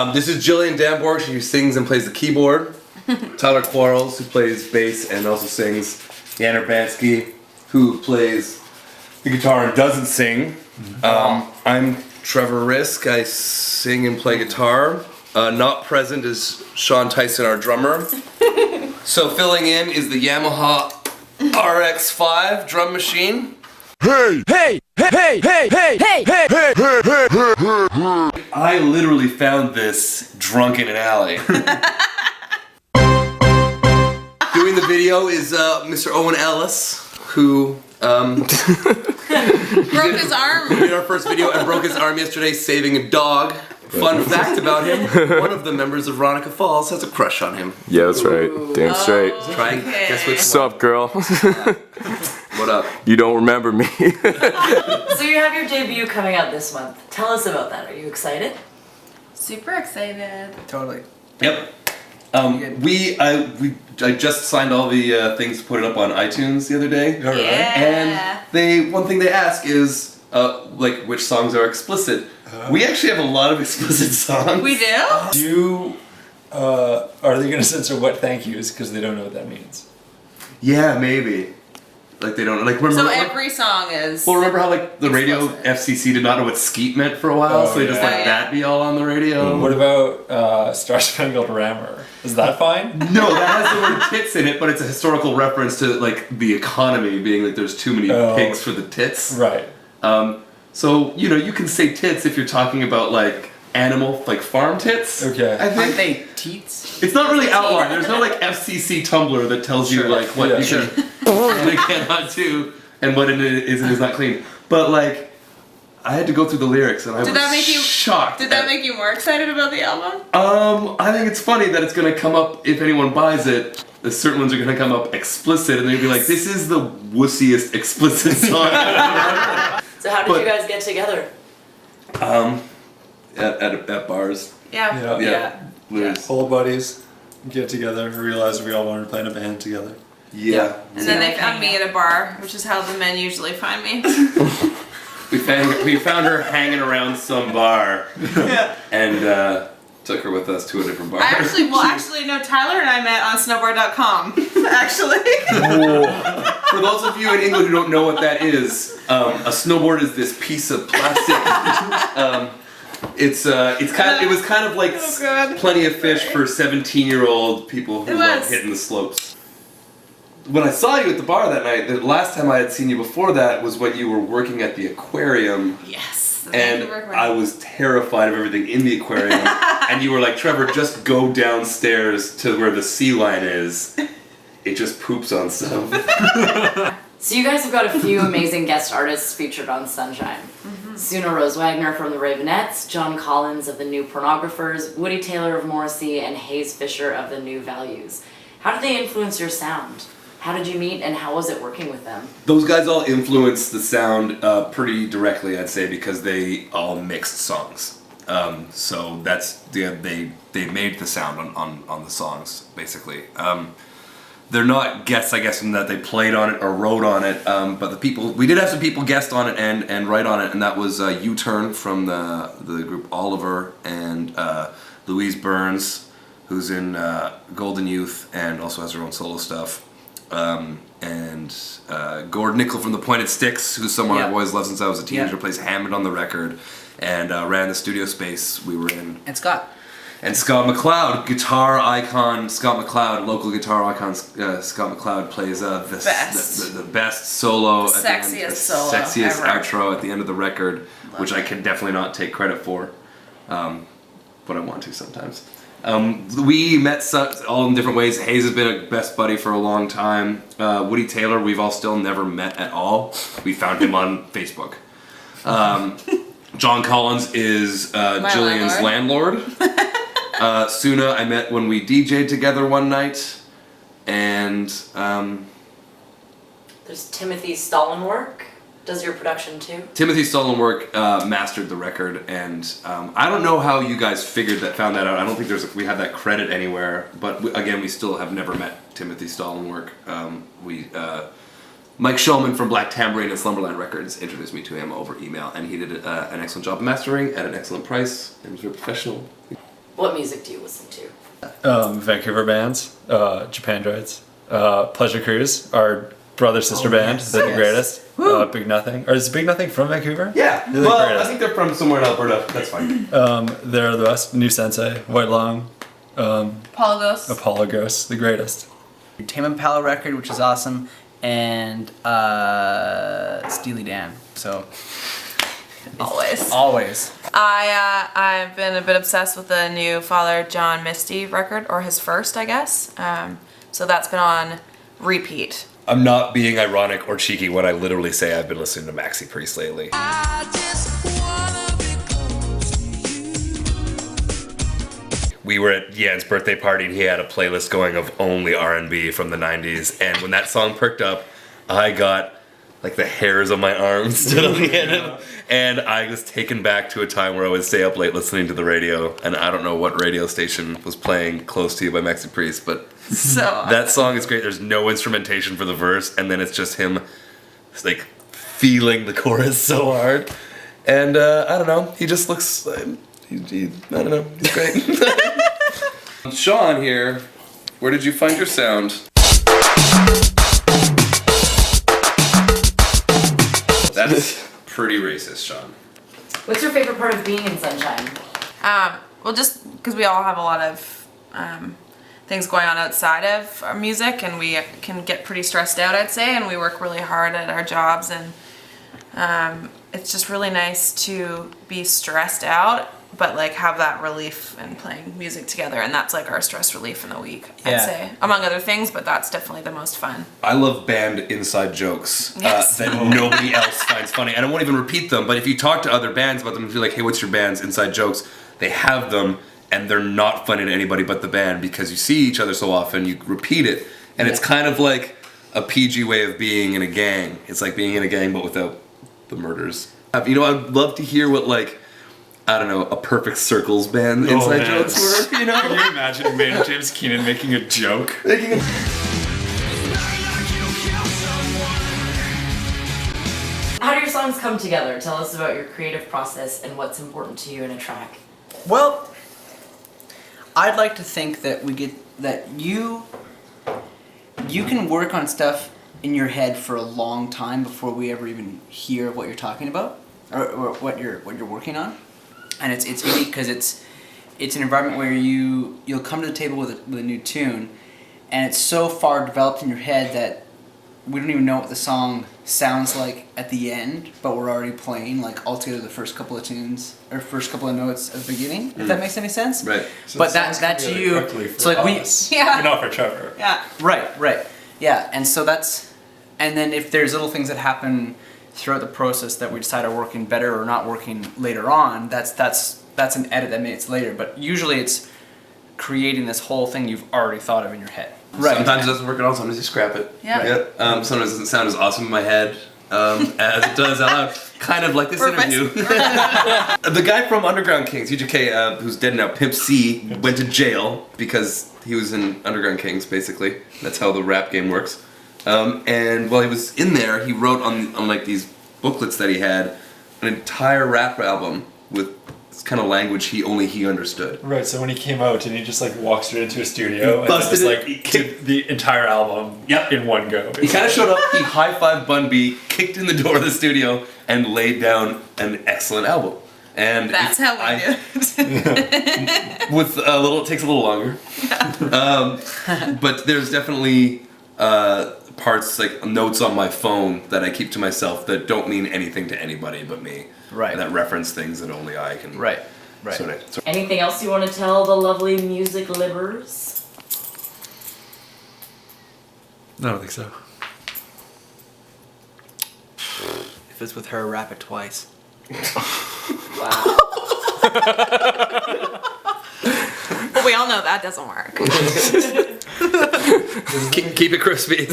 This is Jillian Danborg, who sings and plays the keyboard. Tyler Quarles, who plays bass and also sings. Dan Urbanski, who plays the guitar and doesn't sing. I'm Trevor Risk. I sing and play guitar. Not present is Sean Tyson, our drummer. So filling in is the Yamaha RX-5 drum machine. Hey! Hey! Hey! Hey! Hey! Hey! Hey! Hey! Hey! Hey! Hey! I literally found this drunk in an alley. Doing the video is Mr. Owen Ellis, who broke his arm. We did our first video and broke his arm yesterday saving a dog. Fun fact about him, one of the members of Veronica Falls has a crush on him. Yeah, that's right. Damn straight. Try and guess which What's up, girl? What up? You don't remember me. So you have your debut coming out this month. Tell us about that. Are you excited? Super excited. Totally. Yep. I just signed all the things to put it up on iTunes the other day. Yeah. And one thing they ask is like which songs are explicit. We actually have a lot of explicit songs. We do? Are they going to censor what thank yous because they don't know what that means? Yeah, maybe. Like they don't like remember. So every song is. Well, remember how like the radio FCC did not know what skeet meant for a while, so they just let that be all on the radio. What about Star Spangled Rammer? Is that fine? No, that has the word tits in it, but it's a historical reference to like the economy being like there's too many pigs for the tits. Right. So you can say tits if you're talking about like animal, like farm tits. Okay. I think. Aren't they teats? It's not really outlined. There's no like FCC Tumblr that tells you like what you can and cannot do and what it is and is not clean. But like, I had to go through the lyrics and I was shocked. Did that make you more excited about the album? I think it's funny that it's gonna come up if anyone buys it. The certain ones are gonna come up explicit and they'd be like, "This is the wussiest explicit song ever." So how did you guys get together? At bars. Yeah. Full buddies get together, realize we all wanted to play in a band together. Yeah. And then they found me at a bar, which is how the men usually find me. We found her hanging around some bar. And took her with us to a different bar. Actually, no, Tyler and I met on snowboard.com, actually. For those of you in England who don't know what that is, a snowboard is this piece of plastic. It was kind of like Plenty of Fish for 17-year-old people who love hitting the slopes. When I saw you at the bar that night, the last time I had seen you before that was when you were working at the aquarium. Yes. And I was terrified of everything in the aquarium. And you were like, "Trevor, just go downstairs to where the sea line is. It just poops on stuff." So you guys have got a few amazing guest artists featured on Sunshine. Suna Rose Wagner from the Ravenettes, John Collins of the New Pornographers, Woody Taylor of Morrissey, and Hayes Fisher of the New Values. How did they influence your sound? How did you meet and how was it working with them? Those guys all influenced the sound pretty directly, I'd say, because they all mixed songs. So that's they made the sound on the songs, basically. They're not guests, I guess, in that they played on it or wrote on it, but we did have some people guest on it and write on it, and that was U-Turn from the group Oliver and Louise Burns, who's in Golden Youth and also has her own solo stuff, and Gord Nickel from the Pointed Sticks, who's someone I've always loved since I was a teenager, plays Hammond on the record, and ran the studio space we were in. And Scott. And Scott McLeod, guitar icon Scott McLeod, local guitar icon Scott McLeod plays the best solo, the sexiest solo sexiest ever. Outro at the end of the record, which I can definitely not take credit for, but I want to sometimes. We met all in different ways. Hayes has been a best buddy for a long time. Woody Taylor, we've all still never met at all. We found him on Facebook. John Collins is Jillian's landlord. Suna I met when we DJ'd together one night, and There's Timothy Stallenwork. Does your production too? Timothy Stallenwork mastered the record, and I don't know how you guys found that out. I don't think we have that credit anywhere, but again, we still have never met Timothy Stallenwork. Mike Shulman from Black Tambourine and Slumberland Records introduced me to him over email, and he did an excellent job of mastering at an excellent price, and was very professional. What music do you listen to? Vancouver bands, Japan Droids, Pleasure Cruise, our brother-sister band, yes, they're the yes. greatest. Big Nothing. Or is Big Nothing from Vancouver? Yeah. They're the Well, I greatest. think they're from somewhere in Alberta. That's fine. They're the best. New Sensei, White Long, Polygos. Apollo Ghost, the greatest. Tame Impala record, which is awesome, and Steely Dan. So Always. I've been a bit obsessed with the new Father John Misty record, or his first, I guess. So that's been on repeat. I'm not being ironic or cheeky when I literally say I've been listening to Maxi Priest lately. We were at Yan's birthday party and he had a playlist going of only R&B from the 90s, and when that song perked up, I got like the hairs on my arms stood on the end of, and I was taken back to a time where I would stay up late listening to the radio, and I don't know what radio station was playing Close to You by Maxi Priest, but So that song is great. There's no instrumentation for the verse, and then it's just him like feeling the chorus so hard. And I don't know, he just looks I don't know, he's great. Sean here, where did you find your sound? That's pretty racist, Sean. What's your favorite part of being in Sunshine? well, just because we all have a lot of things going on outside of our music, and we can get pretty stressed out, I'd say, and we work really hard at our jobs, and it's just really nice to be stressed out, but like have that relief in playing music together, and that's like our stress relief in the week, I'd Yeah. say, among other things, but that's definitely the most fun. I love band inside jokes Yes. that nobody else finds funny, and I won't even repeat them, but if you talk to other bands about them, if you're like, hey, what's your band's inside jokes, they have them, and they're not funny to anybody but the band, because you see each other so often, you repeat it, and it's kind of like a PG way of being in a gang. It's like being in a gang but without the murders. You know, I'd love to hear what, like, I don't know, a Perfect Circles band inside man. jokes were, you know? Can you imagine James Keenan making a joke? How do your songs come together? Tell us about your creative process and what's important to you in a track. Well, I'd like to think that you can work on stuff in your head for a long time before we ever even hear what you're talking about or what you're working on, and it's unique because it's an environment where you'll come to the table with a new tune, and it's so far developed in your head that we don't even know what the song sounds like at the end, but we're already playing like altogether the first couple of tunes or first couple of notes at the beginning. If that makes any sense. Right. But that's you. So like Yeah. Not for Trevor. Yeah. Right. Yeah, and so and then if there's little things that happen throughout the process that we decide are working better or not working later on, that's an edit that makes later. But usually it's creating this whole thing you've already thought of in your head. Right. Sometimes it doesn't work at all, sometimes you scrap it. Yeah. Sometimes it doesn't sound as awesome in my head as it does out loud. Kind of like this Perfect. interview. The guy from Underground Kings, UGK, who's dead now, Pimp C, went to jail because he was in Underground Kings, basically. That's how the rap game works. And while he was in there, he wrote on like these booklets that he had an entire rap album with this kind of language he understood. Right, so when he came out and he just like walked straight into a studio and busted just it, like he did the entire album in one go. He kind of showed up, he high-fived Bun B, kicked in the door of the studio, and laid down an excellent album. And That's how we do it. with a little, it takes a little longer. But there's definitely parts, like notes on my phone that I keep to myself that don't mean anything to anybody but me. Right. That reference things that only I can. Right. Sort of. Anything else you want to tell the lovely music livers? I don't think so. If it's with her, rap it twice. Wow. But we all know that doesn't work. Keep it crispy.